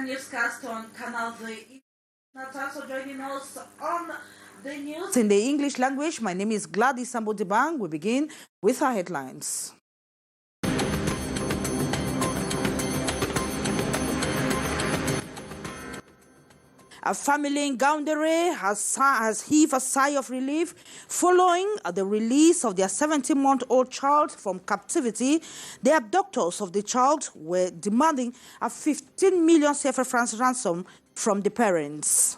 newscast on Canal. Also joining us on the news in the English language. My name is Gladys Sambodibang. We begin with our headlines. A family in Gaundere has heaved a sigh of relief following the release of their 17-month-old child from captivity. The abductors of the child were demanding a 15 million CFA francs ransom from the parents.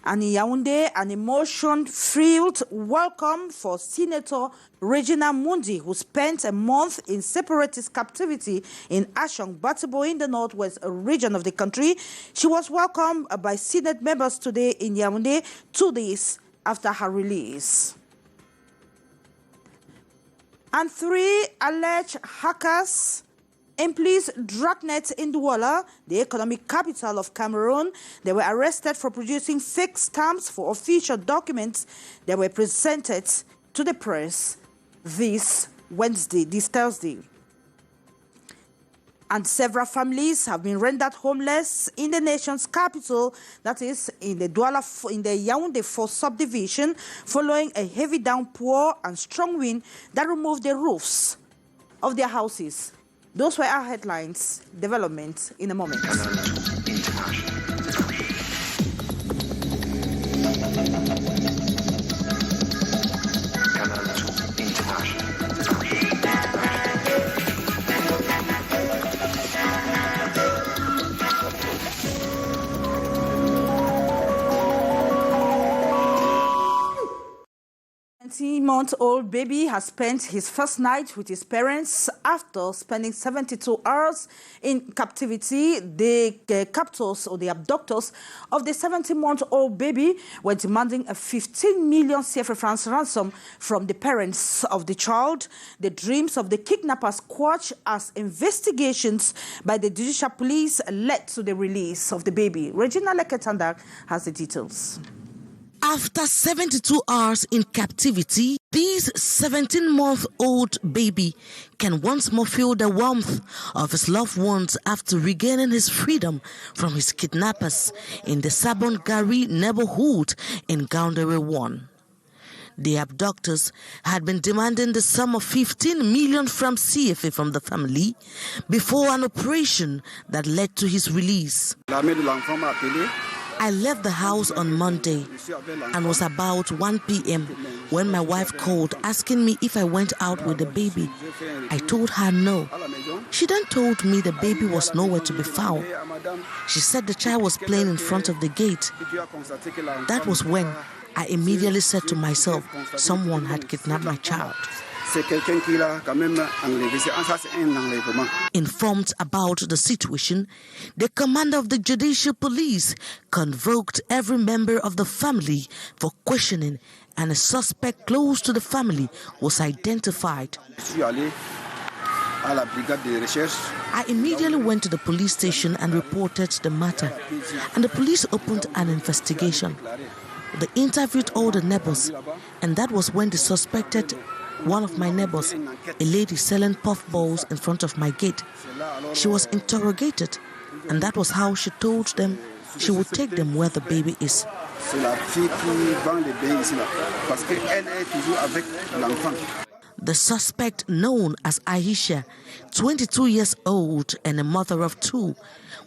And in Yaoundé, an emotion-filled welcome for Senator Regina Mundi, who spent a month in separatist captivity in Ashong, Batibo, in the northwest region of the country. She was welcomed by Senate members today in Yaoundé, 2 days after her release. And 3 alleged hackers employees Dragnet in Douala, the economic capital of Cameroon. They were arrested for producing fake stamps for official documents that were presented to the press this Thursday. And several families have been rendered homeless in the nation's capital, that is in the Yaoundé 4 subdivision, following a heavy downpour and strong wind that removed the roofs of their houses. Those were our headlines. Development in a moment. A 17-month-old baby has spent his first night with his parents after spending 72 hours in captivity. The captors or the abductors of the 17-month-old baby were demanding a 15 million CFA francs ransom from the parents of the child. The dreams of the kidnappers quashed as investigations by the judicial police led to the release of the baby. Regina Leketandak has the details. After 72 hours in captivity, this 17-month-old baby can once more feel the warmth of his loved ones after regaining his freedom from his kidnappers in the Sabon Gari neighborhood in Gaundere 1. The abductors had been demanding the sum of 15 million francs CFA from the family before an operation that led to his release. I left the house on Monday and was about 1 p.m. when my wife called asking me if I went out with the baby. I told her no. She then told me the baby was nowhere to be found. She said the child was playing in front of the gate. That was when I immediately said to myself, someone had kidnapped my child. Informed about the situation, the commander of the judicial police convoked every member of the family for questioning, and a suspect close to the family was identified. I immediately went to the police station and reported the matter, and the police opened an investigation. They interviewed all the neighbors, and that was when they suspected one of my neighbors, a lady selling puffballs in front of my gate. She was interrogated, and that was how she told them she would take them where the baby is. The suspect, known as Aisha, 22 years old and a mother of 2,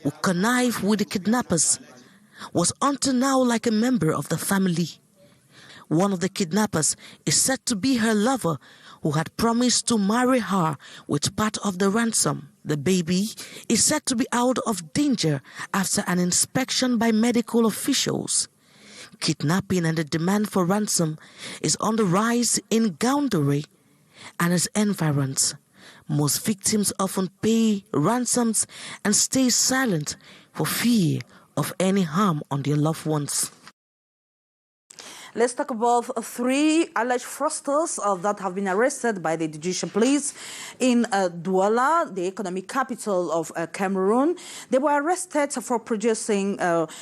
who connived with the kidnappers, was until now like a member of the family. One of the kidnappers is said to be her lover, who had promised to marry her with part of the ransom. The baby is said to be out of danger after an inspection by medical officials. Kidnapping and the demand for ransom is on the rise in Gaundere and its environs. Most victims often pay ransoms and stay silent for fear of any harm on their loved ones. Let's talk about three alleged fraudsters that have been arrested by the judicial police in Douala, the economic capital of Cameroon. They were arrested for producing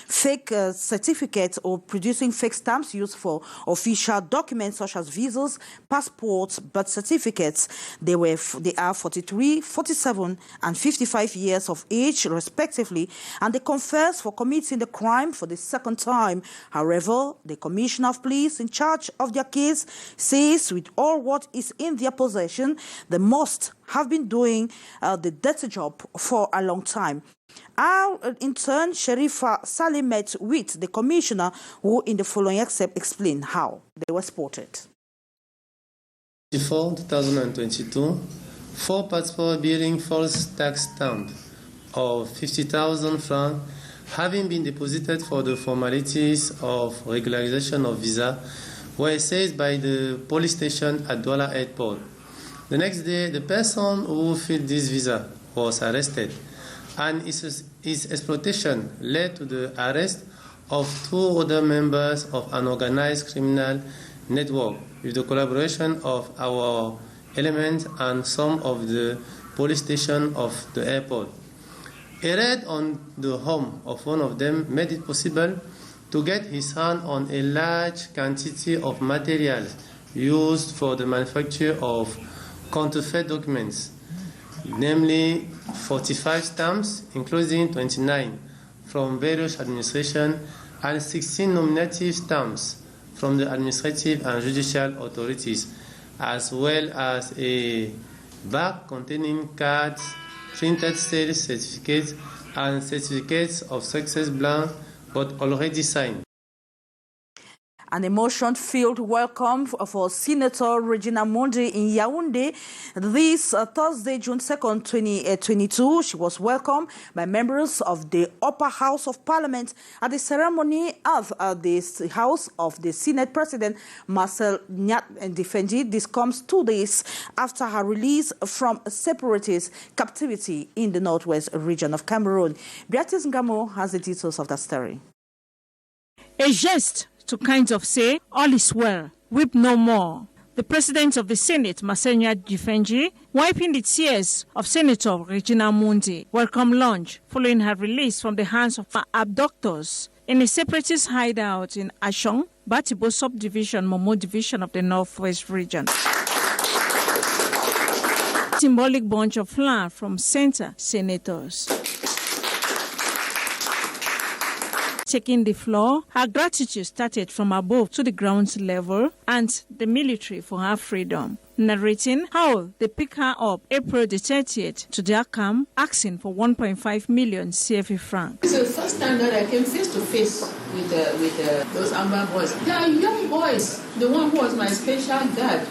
fake certificates or producing fake stamps used for official documents such as visas, passports, birth certificates. They are 43, 47, and 55 years of age, respectively, and they confess for committing the crime for the second time. However, the Commissioner of Police in charge of their case says with all what is in their possession, they must have been doing the dirty job for a long time. In turn, Sherifa Saleh met with the Commissioner, who in the following excerpt explained how they were spotted. Before 2022, 4 passports bearing false tax stamp of 50,000 francs having been deposited for the formalities of regularization of visa were seized by the police station at Douala Airport. The next day, the person who filled this visa was arrested, and his exploitation led to the arrest of 2 other members of an organized criminal network with the collaboration of our elements and some of the police station of the airport. A raid on the home of one of them made it possible to get his hand on a large quantity of materials used for the manufacture of counterfeit documents, namely 45 stamps, including 29 from various administrations and 16 nominative stamps from the administrative and judicial authorities, as well as a bag containing cards, printed sales certificates, and certificates of success blank, but already signed. An emotion-filled welcome for Senator Regina Mundi in Yaoundé this Thursday, June 2nd, 2022. She was welcomed by members of the Upper House of Parliament at the ceremony of the House of the Senate President Marcel Nyat-Ndifendi. This comes 2 days after her release from separatist captivity in the northwest region of Cameroon. Beatrice Ngamo has the details of that story. A geste to kind of say, all is well, weep no more. The President of the Senate, Marcel Nyat-Ndifendi, wiping the tears of Senator Regina Mundi, welcome lunch following her release from the hands of her abductors in a separatist hideout in Ashong, Batibo subdivision, Momo division of the Northwest region. Symbolic bunch of flowers from center senators. Taking the floor, her gratitude started from above to the ground level and the military for her freedom, narrating how they pick her up April the 30th to their camp, asking for 1.5 million CFA francs. This is the first time that I came face to face with those Amber boys. They are young boys. The one who was my special guard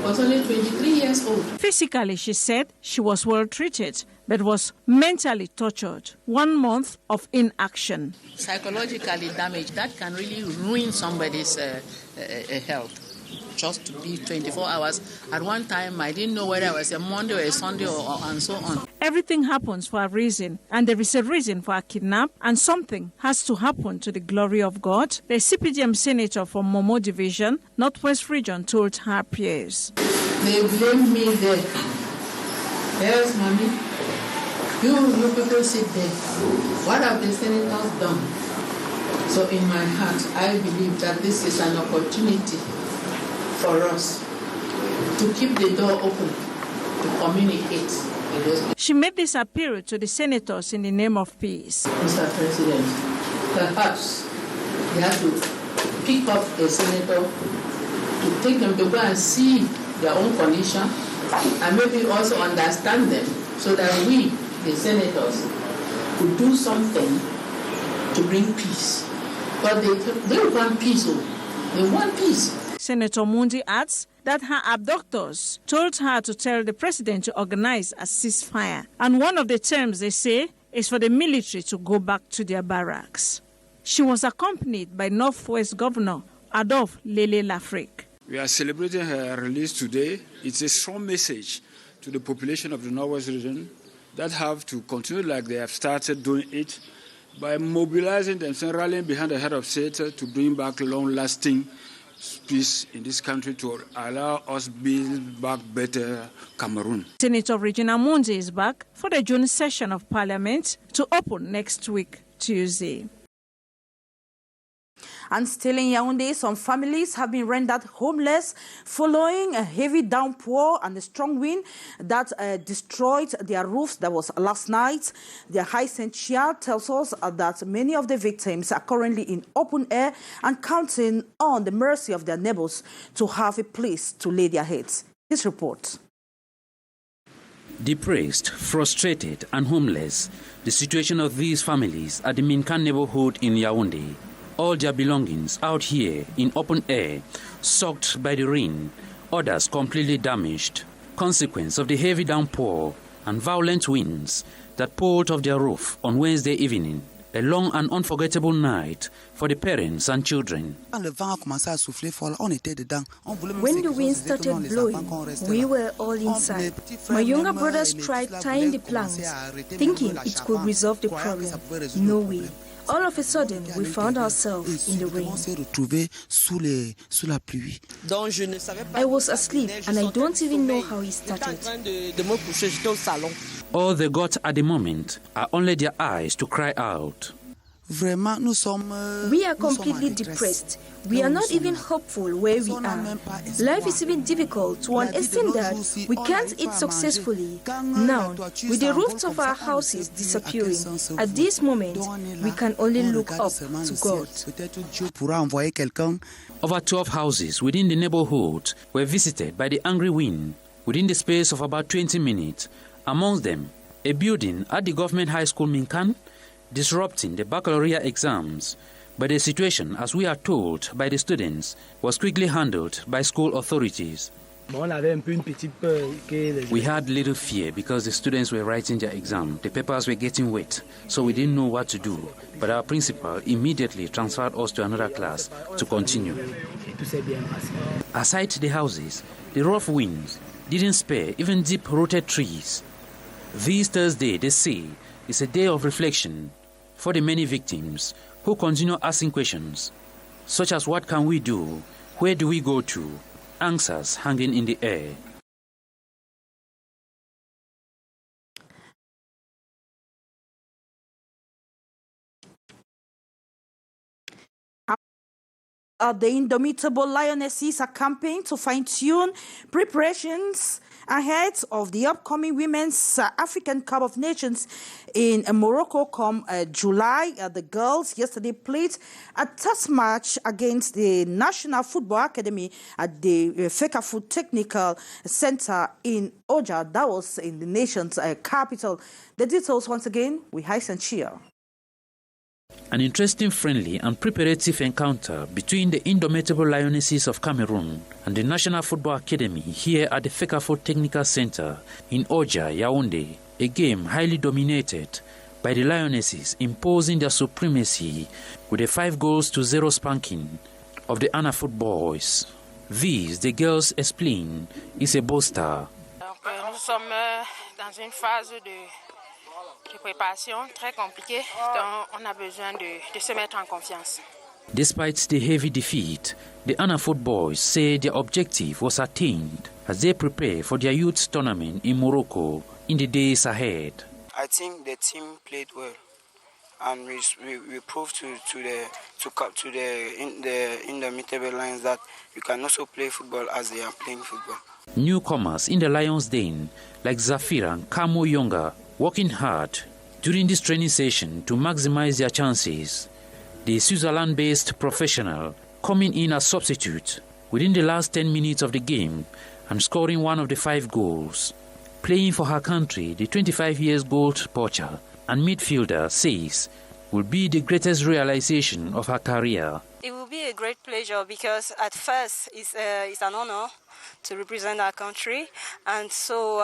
was only 23 years old. Physically, she said she was well treated, but was mentally tortured. 1 month of inaction. Psychologically damaged, that can really ruin somebody's health. Just to be 24 hours. At one time, I didn't know whether it was a Monday or a Sunday and so on. Everything happens for a reason, and there is a reason for a kidnap, and something has to happen to the glory of God. The CPDM senator from Momo Division, Northwest Region, told her peers. They blame me there. Yes, mommy. You people sit there. What have the senators done? So in my heart, I believe that this is an opportunity for us to keep the door open, to communicate with those. She made this appeal to the senators in the name of peace. Mr. President, perhaps they have to pick up a senator to take them to go and see their own condition and maybe also understand them so that we, the senators, could do something to bring peace. But they want peace. They want peace. Senator Mundi adds that her abductors told her to tell the president to organize a ceasefire. And one of the terms they say is for the military to go back to their barracks. She was accompanied by Northwest Governor Adolphe Lele Lafrique. We are celebrating her release today. It's a strong message to the population of the Northwest region that have to continue like they have started doing it by mobilizing themselves, rallying behind the head of state to bring back long-lasting peace in this country to allow us build back better Cameroon. Senator Regina Mundi is back for the June session of Parliament to open next week, Tuesday. And still in Yaoundé, some families have been rendered homeless following a heavy downpour and a strong wind that destroyed their roofs. That was last night. The High Saint Chia tells us that many of the victims are currently in open air and counting on the mercy of their neighbors to have a place to lay their heads. His report. Depressed, frustrated and homeless, the situation of these families at the Minkan neighborhood in Yaoundé. All their belongings out here in open air, soaked by the rain, others completely damaged. Consequence of the heavy downpour and violent winds that poured off their roof on Wednesday evening. A long and unforgettable night for the parents and children. When the wind started blowing, we were all inside. My younger brothers tried tying the planks, thinking it could resolve the problem. No way. All of a sudden, we found ourselves in the rain. I was asleep, and I don't even know how it started. All they got at the moment are only their eyes to cry out. We are completely depressed. We are not even hopeful where we are. Life is even difficult to an extent that we can't eat successfully. Now, with the roofs of our houses disappearing, at this moment, we can only look up to God. Over 12 houses within the neighborhood were visited by the angry wind within the space of about 20 minutes. Amongst them, a building at the government high school Minkan, disrupting the baccalaureate exams. But the situation, as we are told by the students, was quickly handled by school authorities. We had little fear because the students were writing their exam. The papers were getting wet, so we didn't know what to do. But our principal immediately transferred us to another class to continue. Aside the houses, the rough winds didn't spare even deep-rooted trees. This Thursday, they say, is a day of reflection for the many victims who continue asking questions, such as what can we do, where do we go to, answers hanging in the air. The indomitable lionesses are camping to fine-tune preparations ahead of the upcoming Women's African Cup of Nations in Morocco come July. The girls yesterday played a test match against the National Football Academy at the Fekafoot Technical Center in Oja. That was in the nation's capital. The details once again with Hyson Chia. An interesting, friendly and preparative encounter between the indomitable lionesses of Cameroon and the National Football Academy here at the Fekafoot Technical Center in Oja, Yaoundé. A game highly dominated by the lionesses, imposing their supremacy with a 5-0 spanking of the Anafoot boys. This, the girls explain, is a bolster. Nous sommes dans une phase de préparation très compliquée, donc on a besoin de se mettre en confiance. Despite the heavy defeat, the Anafoot boys say their objective was attained as they prepare for their youth tournament in Morocco in the days ahead. I think the team played well, and we proved to the indomitable lions that we can also play football as they are playing football. Newcomers in the Lions' Den like Zafira and Kamo Yonga working hard during this training session to maximize their chances. The Switzerland-based professional coming in as substitute within the last 10 minutes of the game and scoring one of the 5 goals. Playing for her country, the 25 years gold poacher and midfielder says will be the greatest realization of her career. It will be a great pleasure because at first it's an honor to represent our country, and so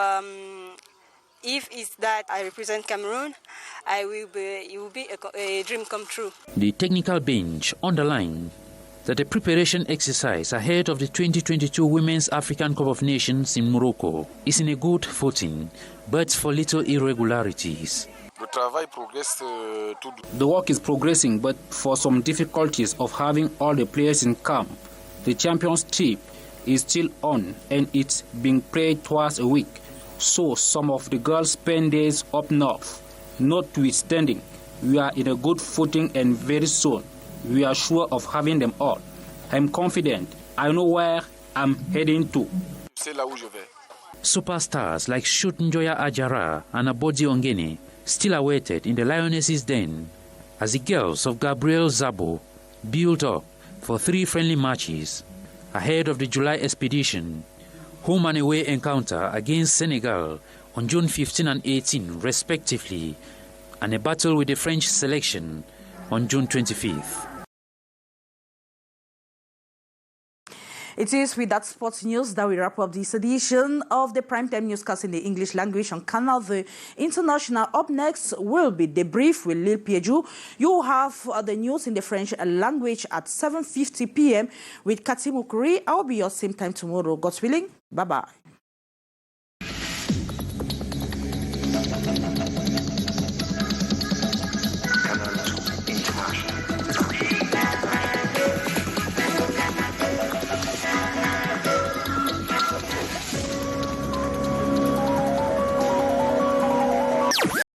if it's that I represent Cameroon, it will be a dream come true. The technical bench underlined that the preparation exercise ahead of the 2022 Women's African Cup of Nations in Morocco is in a good footing, but for little irregularities. The work is progressing, but for some difficulties of having all the players in camp, The championship is still on and it's being played twice a week. So some of the girls spend days up north. Notwithstanding, we are in a good footing and very soon we are sure of having them all. I'm confident. I know where I'm heading to. Superstars like Njoya Ajara and Abodi Ongene still awaited in the Lionesses' den as the girls of Gabriel Zabo built up for 3 friendly matches ahead of the July expedition, home and away encounter against Senegal on June 15 and 18 respectively, and a battle with the French selection on June 25th. It is with that sports news that we wrap up this edition of the Primetime Newscast in the English language on Canal the International. Up next will be Debrief with Lil Piedju. You have the news in the French language at 7:50 p.m. with Kati Mukuri. I'll be your same time tomorrow, God willing. Bye-bye.